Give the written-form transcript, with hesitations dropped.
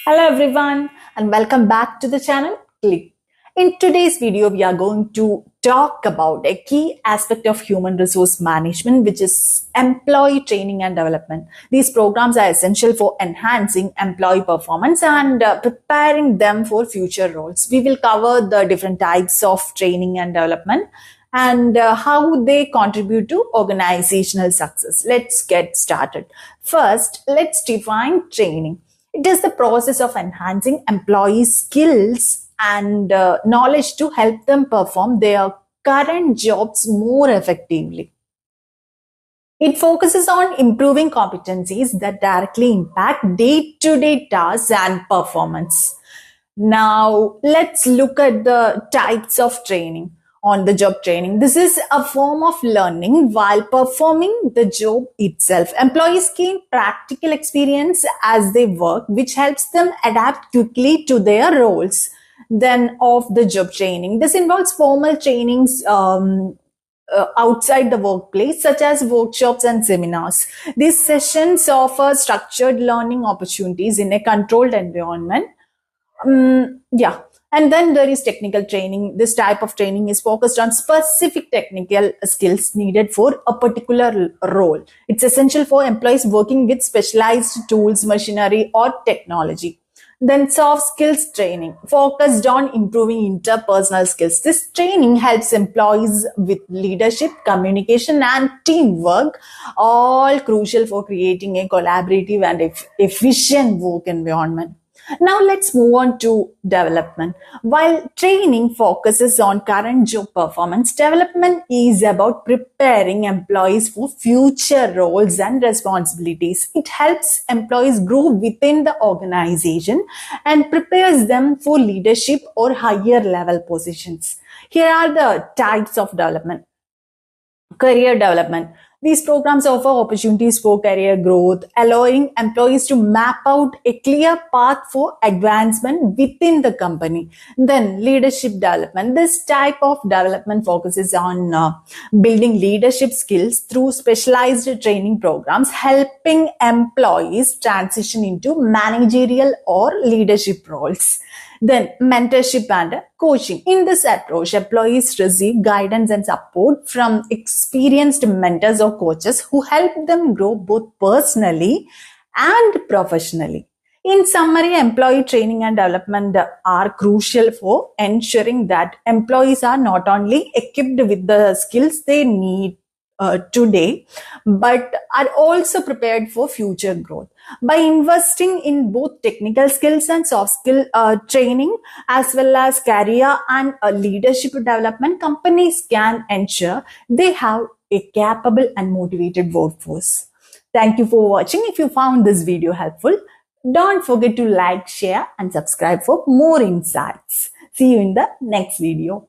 Hello everyone and welcome back to the channel Click. In today's video, we are going to talk about a key aspect of human resource management, which is employee training and development. These programs are essential for enhancing employee performance and preparing them for future roles. We will cover the different types of training and development and how they contribute to organizational success. Let's get started. First, let's define training. It is the process of enhancing employees' skills and knowledge to help them perform their current jobs more effectively. It focuses on improving competencies that directly impact day-to-day tasks and performance. Now, let's look at the types of training. On the job training, this is a form of learning while performing the job itself. Employees gain practical experience as they work, which helps them adapt quickly to their roles. Then of the job training, this involves formal trainings outside the workplace, such as workshops and seminars. These sessions offer structured learning opportunities in a controlled environment. Yeah. And then there is technical training. This type of training is focused on specific technical skills needed for a particular role. It's essential for employees working with specialized tools, machinery, or technology. Then soft skills training, focused on improving interpersonal skills. This training helps employees with leadership, communication, and teamwork, all crucial for creating a collaborative and efficient work environment. Now let's move on to development. While training focuses on current job performance, development is about preparing employees for future roles and responsibilities. It helps employees grow within the organization and prepares them for leadership or higher level positions. Here are the types of development. Career development. These programs offer opportunities for career growth, allowing employees to map out a clear path for advancement within the company. Then leadership development. This type of development focuses on building leadership skills through specialized training programs, helping employees transition into managerial or leadership roles. Then mentorship and coaching. In this approach, employees receive guidance and support from experienced mentors or coaches who help them grow both personally and professionally. In summary, employee training and development are crucial for ensuring that employees are not only equipped with the skills they need today, but are also prepared for future growth. By investing in both technical skills and soft skill training, as well as career and leadership development, companies can ensure they have a capable and motivated workforce. Thank you for watching. If you found this video helpful, don't forget to like, share, and subscribe for more insights. See you in the next video.